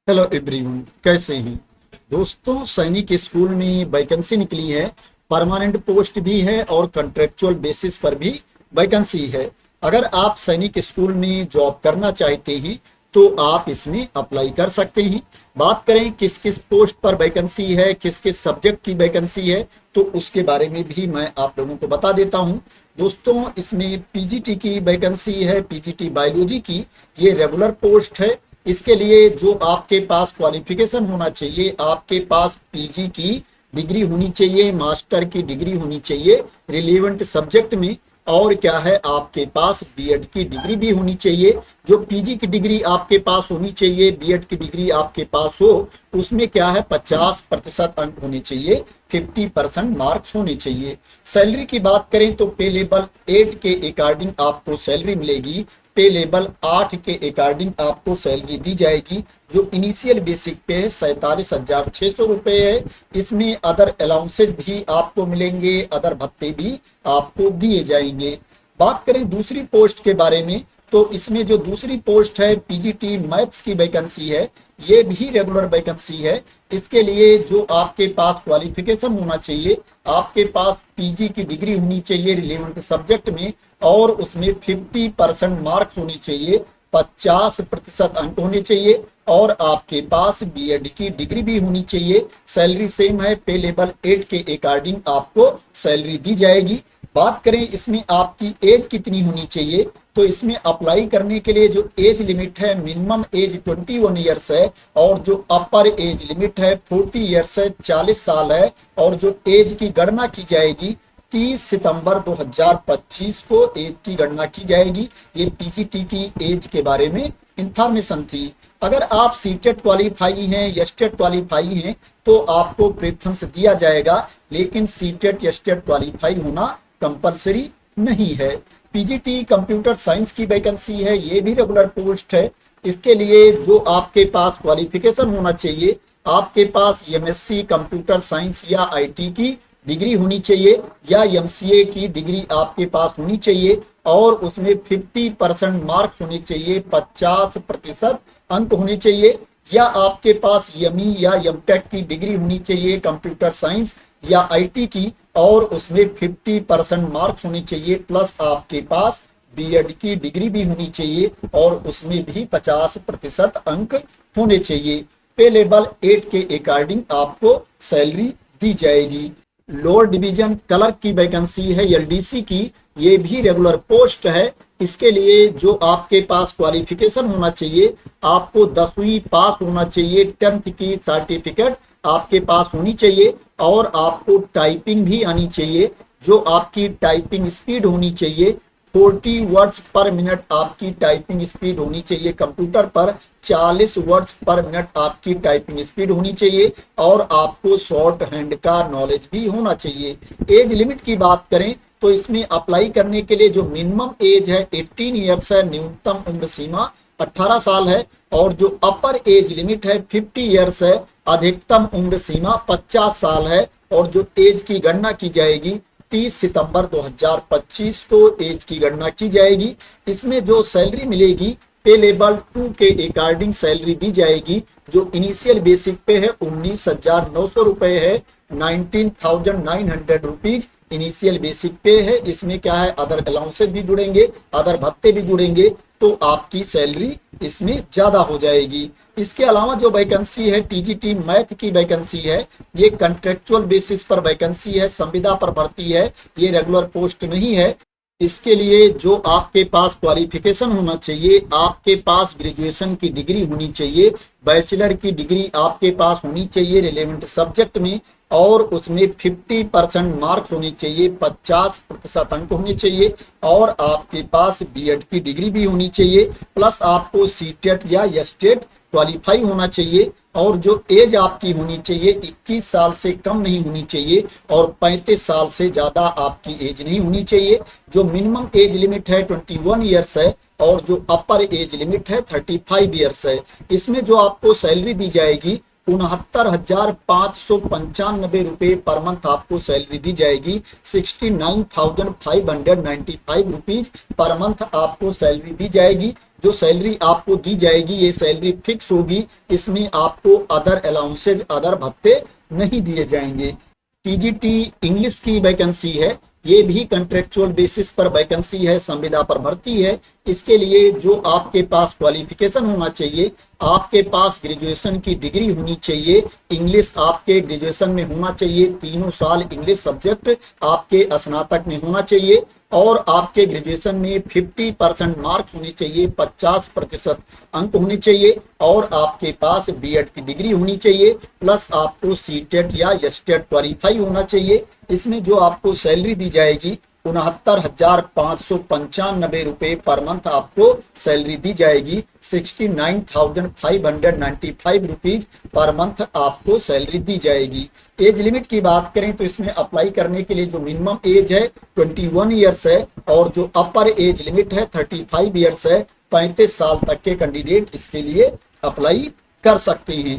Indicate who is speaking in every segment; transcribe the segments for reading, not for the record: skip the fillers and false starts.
Speaker 1: Hello everyone, कैसे हैं दोस्तों। सैनिक स्कूल में वैकेंसी निकली है। परमानेंट पोस्ट भी है और कॉन्ट्रेक्चुअल बेसिस पर भी वैकेंसी है। अगर आप सैनिक स्कूल में जॉब करना चाहते हैं तो आप इसमें अप्लाई कर सकते हैं। बात करें किस किस पोस्ट पर वैकेंसी है, किस किस सब्जेक्ट की वैकेंसी है, तो उसके बारे में भी मैं आप लोगों को बता देता हूं। दोस्तों, इसमें पीजीटी की वैकेंसी है, पीजीटी बायोलॉजी की। ये रेगुलर पोस्ट है। इसके लिए जो आपके पास क्वालिफिकेशन होना चाहिए, आपके पास पीजी की डिग्री होनी चाहिए, मास्टर की डिग्री होनी चाहिए रिलेवेंट सब्जेक्ट में। और क्या है, आपके पास बीएड की डिग्री भी होनी चाहिए। जो पीजी की डिग्री आपके पास होनी चाहिए, बीएड की डिग्री आपके पास हो, उसमें क्या है 50% अंक होने चाहिए, 50% मार्क्स होने चाहिए। सैलरी की बात करें तो पे लेवल 8 के अकॉर्डिंग आपको सैलरी मिलेगी। पे लेवल 8 के अकॉर्डिंग आपको सैलरी दी जाएगी। जो इनिशियल बेसिक पे है 47,600 रुपए है। इसमें अदर अलाउंसेज भी आपको मिलेंगे, अदर भत्ते भी आपको दिए जाएंगे। बात करें दूसरी पोस्ट के बारे में तो इसमें जो दूसरी पोस्ट है पीजीटी मैथ्स की वैकेंसी है, ये भी रेगुलर वैकेंसी है। इसके लिए जो आपके पास क्वालिफिकेशन होना चाहिए, आपके पास पीजी की डिग्री होनी चाहिए रिलेवेंट सब्जेक्ट में, और उसमें 50% मार्क्स होने चाहिए, 50% अंक होने चाहिए, और आपके पास बीएड की डिग्री भी होनी चाहिए। सैलरी सेम है, पे लेवल 8 के अकॉर्डिंग आपको सैलरी दी जाएगी। बात करें इसमें आपकी एज कितनी होनी चाहिए, तो इसमें अप्लाई करने के लिए जो एज लिमिट है, मिनिमम एज 21 ईयर्स है, और जो अपर एज लिमिट है 40 ईयर्स है, 40 साल है। और जो एज की गणना की जाएगी 30 सितंबर 2025 को एज की गणना की जाएगी। ये पीजीटी की एज के बारे में इंफॉर्मेशन थी। अगर आप सीटेट क्वालिफाई हैं, एसटेट क्वालिफाई हैं, तो आपको प्रेफरेंस दिया जाएगा, लेकिन सीटेट एसटेट क्वालिफाई होना कंपलसरी नहीं है। पीजीटी कंप्यूटर साइंस की वैकेंसी है, ये भी रेगुलर पोस्ट है। इसके लिए जो आपके पास क्वालिफिकेशन होना चाहिए, आपके पास एमएससी कंप्यूटर साइंस या आईटी की डिग्री होनी चाहिए, या एमसीए की डिग्री आपके पास होनी चाहिए, और उसमें 50% मार्क्स होने चाहिए, 50% अंक होने चाहिए, या आपके पास एमई या एमटेक की डिग्री होनी चाहिए कंप्यूटर साइंस या आईटी की, और उसमें 50% मार्क्स होने चाहिए, प्लस आपके पास बीएड की डिग्री भी होनी चाहिए, और उसमें भी 50% अंक होने चाहिए। पे लेवल 8 के अकॉर्डिंग आपको सैलरी दी जाएगी। लोअर डिवीजन क्लर्क की वैकेंसी है एलडीसी की, ये भी रेगुलर पोस्ट है। इसके लिए जो आपके पास क्वालिफिकेशन होना चाहिए, आपको 10वीं पास होना चाहिए, 10th की सर्टिफिकेट आपके पास होनी चाहिए, और आपको टाइपिंग भी आनी चाहिए। जो आपकी टाइपिंग स्पीड होनी चाहिए 40 वर्ड्स पर मिनट आपकी टाइपिंग स्पीड होनी चाहिए कंप्यूटर पर, 40 वर्ड्स पर मिनट आपकी टाइपिंग स्पीड होनी चाहिए, और आपको शॉर्ट हैंड का नॉलेज भी होना चाहिए। एज लिमिट की बात करें तो इसमें अप्लाई करने के लिए जो मिनिमम एज है 18 ईयर्स है, न्यूनतम उम्र सीमा 18 साल है, और जो अपर एज लिमिट है 50 ईयर्स है, अधिकतम उम्र सीमा 50 साल है। और जो एज की गणना की जाएगी 30 सितंबर 2025 को एज की गणना की जाएगी। इसमें जो सैलरी मिलेगी पे लेवल 2 के अकॉर्डिंग सैलरी दी जाएगी। जो इनिशियल बेसिक पे है 19,900 रुपए है, 19,900 रुपीज इनिशियल बेसिक पे है। इसमें क्या है, अदर अलाउंसेस भी जुड़ेंगे, अदर भत्ते भी जुड़ेंगे, तो आपकी सैलरी इसमें ज्यादा हो जाएगी। इसके अलावा जो वैकेंसी है टीजीटी मैथ की वैकेंसी है, ये कॉन्ट्रेक्चुअल बेसिस पर वैकेंसी है, संविदा पर भर्ती है, ये रेगुलर पोस्ट नहीं है। इसके लिए जो आपके पास क्वालिफिकेशन होना चाहिए, आपके पास ग्रेजुएशन की डिग्री होनी चाहिए, बैचलर की डिग्री आपके पास होनी चाहिए रिलेवेंट सब्जेक्ट में, और उसमें 50% मार्क्स होने चाहिए, 50% अंक होने चाहिए, और आपके पास बीएड की डिग्री भी होनी चाहिए, प्लस आपको सीटेट या एसटेट क्वालिफाई होना चाहिए, और जो एज आपकी होनी चाहिए 21 साल से कम नहीं होनी चाहिए, और 35 साल से ज्यादा आपकी एज नहीं होनी चाहिए। जो मिनिमम एज लिमिट है 21 ईयर्स है, और जो अपर एज लिमिट है 35 ईयर्स है। इसमें जो आपको सैलरी दी जाएगी ₹69,595 पर मंथ आपको सैलरी दी जाएगी। 69,595 रुपीज पर मंथ आपको सैलरी दी जाएगी। जो सैलरी आपको दी जाएगी ये सैलरी फिक्स होगी, इसमें आपको अदर अलाउंसेज, अदर भत्ते नहीं दिए जाएंगे। टीजीटी इंग्लिश की वैकेंसी है, ये भी कॉन्ट्रेक्चुअल बेसिस पर वैकेंसी है, संविदा पर भर्ती है। इसके लिए जो आपके पास क्वालिफिकेशन होना चाहिए, आपके पास ग्रेजुएशन की डिग्री होनी चाहिए, इंग्लिश आपके ग्रेजुएशन में होना चाहिए, 3 साल इंग्लिश सब्जेक्ट आपके स्नातक में होना चाहिए और आपके ग्रेजुएशन में 50% मार्क्स होने चाहिए, 50% अंक होने चाहिए और आपके पास बीएड की डिग्री होनी चाहिए, प्लस आपको सीटेट या एसटेट क्वालिफाई होना चाहिए। इसमें जो आपको सैलरी दी जाएगी 69,595 रुपए पर मंथ आपको सैलरी दी जाएगी। 69,595 रुपीज पर मंथ आपको सैलरी दी जाएगी। एज लिमिट की बात करें तो इसमें अप्लाई करने के लिए जो मिनिमम एज है 21 ईयर्स है और जो अपर एज लिमिट है 35 ईयर्स है। 35 साल तक के कैंडिडेट इसके लिए अप्लाई कर सकते हैं।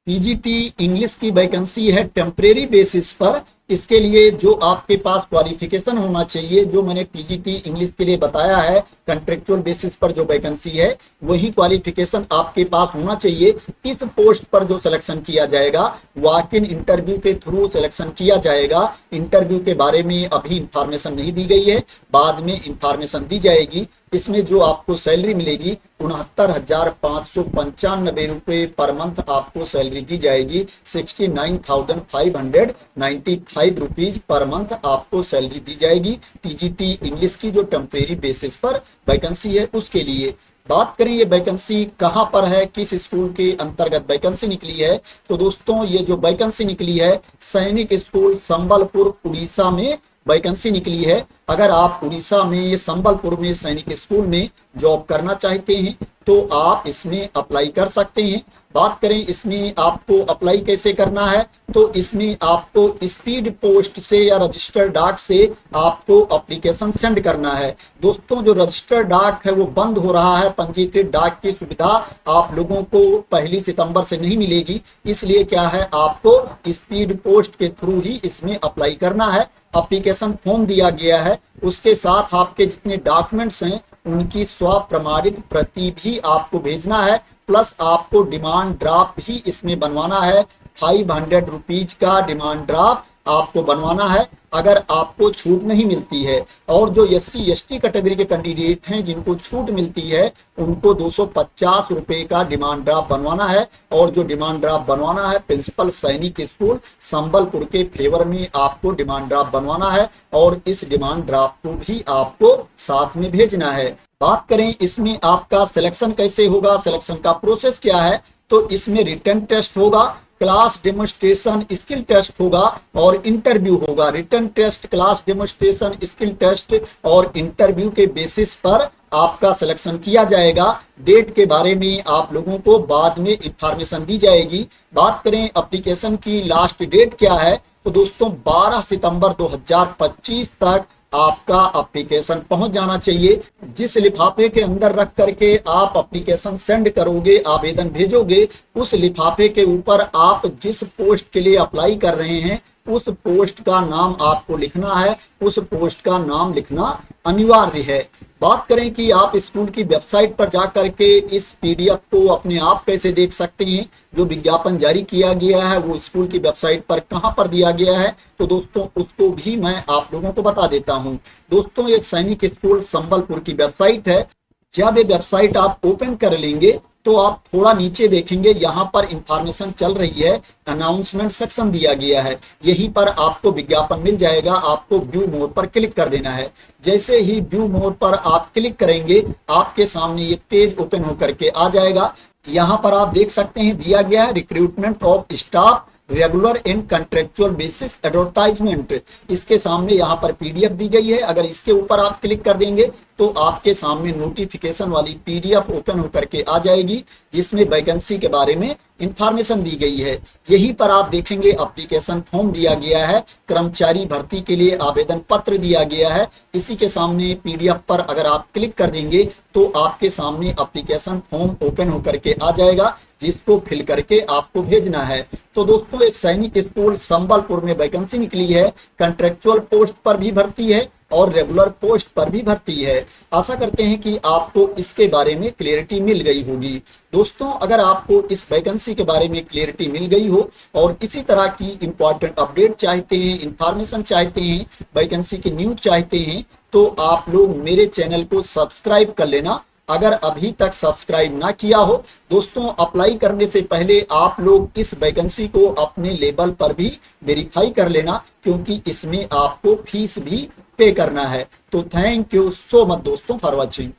Speaker 1: पीजीटी इंग्लिश की वैकेंसी है टेम्परेरी बेसिस पर। इसके लिए जो आपके पास क्वालिफिकेशन होना चाहिए, जो मैंने टीजीटी इंग्लिश के लिए बताया है, कॉन्ट्रेक्चुअल बेसिस पर जो वैकेंसी है वही क्वालिफिकेशन आपके पास होना चाहिए। इस पोस्ट पर जो सिलेक्शन किया जाएगा वॉक इन इंटरव्यू के थ्रू सिलेक्शन किया जाएगा। इंटरव्यू के बारे में अभी इंफॉर्मेशन नहीं दी गई है, बाद में इंफॉर्मेशन दी जाएगी। इसमें जो आपको सैलरी मिलेगी 69,595 रुपए पर मंथ आपको सैलरी दी जाएगी। 69,595 रुपीज पर मंथ आपको सैलरी दी जाएगी। टीजीटी इंग्लिश की जो टेम्परेरी बेसिस पर वैकेंसी है उसके लिए। बात करें ये वैकेंसी कहां पर है, किस स्कूल के अंतर्गत वैकेंसी निकली है, तो दोस्तों ये जो वैकेंसी निकली है सैनिक स्कूल संबलपुर उड़ीसा में वैकेंसी निकली है। अगर आप उड़ीसा में संबलपुर में सैनिक स्कूल में जॉब करना चाहते हैं तो आप इसमें अप्लाई कर सकते हैं। बात करें इसमें आपको अप्लाई कैसे करना है, तो इसमें आपको स्पीड पोस्ट से या रजिस्टर्ड डाक से आपको एप्लीकेशन सेंड करना है। दोस्तों जो रजिस्टर्ड डाक है वो बंद हो रहा है, पंजीकृत डाक की सुविधा आप लोगों को 1 सितंबर से नहीं मिलेगी, इसलिए क्या है आपको स्पीड पोस्ट के थ्रू ही इसमें अप्लाई करना है। एप्लीकेशन फॉर्म दिया गया है, उसके साथ आपके जितने डॉक्यूमेंट्स हैं उनकी स्व प्रमाणित प्रति भी आपको भेजना है, प्लस आपको डिमांड ड्राफ्ट भी इसमें बनवाना है। 500 रुपीज का डिमांड ड्राफ्ट आपको बनवाना है अगर आपको छूट नहीं मिलती है। और जो SC ST कैटेगरी के कैंडिडेट हैं जिनको छूट मिलती है उनको 250 रुपए का डिमांड ड्राफ्ट बनवाना है। और जो डिमांड ड्राफ्ट बनवाना है प्रिंसिपल सैनिक स्कूल संबलपुर के फेवर में आपको डिमांड ड्राफ्ट बनवाना है और इस डिमांड ड्राफ्ट को भी आपको साथ में भेजना है। बात करें इसमें आपका सिलेक्शन कैसे होगा, सिलेक्शन का प्रोसेस क्या है, तो इसमें रिटन टेस्ट होगा, क्लास डेमोन्स्ट्रेशन स्किल टेस्ट होगा और इंटरव्यू होगा। Written test, class demonstration, skill test और इंटरव्यू के बेसिस पर आपका सिलेक्शन किया जाएगा। डेट के बारे में आप लोगों को बाद में इंफॉर्मेशन दी जाएगी। बात करें एप्लीकेशन की लास्ट डेट क्या है, तो दोस्तों 12 सितंबर 2025 तक आपका एप्लीकेशन पहुंच जाना चाहिए। जिस लिफाफे के अंदर रख करके आप एप्लीकेशन सेंड करोगे, आवेदन भेजोगे, उस लिफाफे के ऊपर आप जिस पोस्ट के लिए अप्लाई कर रहे हैं उस पोस्ट का नाम आपको लिखना है, उस पोस्ट का नाम लिखना अनिवार्य है। बात करें कि आप स्कूल की वेबसाइट पर जाकर के इस PDF को अपने आप कैसे देख सकते हैं। जो विज्ञापन जारी किया गया है वो स्कूल की वेबसाइट पर कहां पर दिया गया है, तो दोस्तों उसको भी मैं आप लोगों को बता देता हूं। दोस्तों ये सैनिक स्कूल संबलपुर की वेबसाइट है। जब ये वेबसाइट आप ओपन कर लेंगे तो आप थोड़ा नीचे देखेंगे, यहाँ पर इंफॉर्मेशन चल रही है, अनाउंसमेंट सेक्शन दिया गया है, यहीं पर आपको विज्ञापन मिल जाएगा। आपको व्यू मोर पर क्लिक कर देना है। जैसे ही व्यू मोर पर आप क्लिक करेंगे आपके सामने ये पेज ओपन होकर के आ जाएगा। यहाँ पर आप देख सकते हैं दिया गया है recruitment of staff regular and contractual basis advertisement. इसके सामने यहाँ पर PDF दी गई है। अगर इसके ऊपर आप क्लिक कर देंगे तो आपके सामने नोटिफिकेशन वाली PDF ओपन होकर के आ जाएगी जिसमें वैकेंसी के बारे में इंफॉर्मेशन दी गई है। यहीं पर आप देखेंगे एप्लीकेशन फॉर्म दिया गया है, कर्मचारी भर्ती के लिए आवेदन पत्र दिया गया है। इसी के सामने PDF पर अगर आप क्लिक कर देंगे तो आपके सामने एप्लीकेशन फॉर्म ओपन होकर के आ जाएगा। जिसको फिल करके आपको भेजना है। तो दोस्तों ये सैनिक स्कूल संबलपुर में वैकेंसी निकली है, कंट्रेक्चुअल पोस्ट पर भी भर्ती है और रेगुलर पोस्ट पर भी भर्ती है। आशा करते हैं कि आपको इसके बारे में क्लियरिटी मिल गई होगी। दोस्तों अगर आपको इस वैकेंसी के बारे में क्लियरिटी मिल गई हो और इसी तरह की इंपॉर्टेंट अपडेट चाहते हैं, इंफॉर्मेशन चाहते हैं, वैकेंसी की न्यूज चाहते हैं, तो आप लोग मेरे चैनल को सब्सक्राइब कर लेना अगर अभी तक सब्सक्राइब ना किया हो। दोस्तों अप्लाई करने से पहले आप लोग इस वैकेंसी को अपने लेवल पर भी वेरीफाई कर लेना, क्योंकि इसमें आपको फीस भी पे करना है। तो थैंक यू सो मच दोस्तों फॉर वॉचिंग।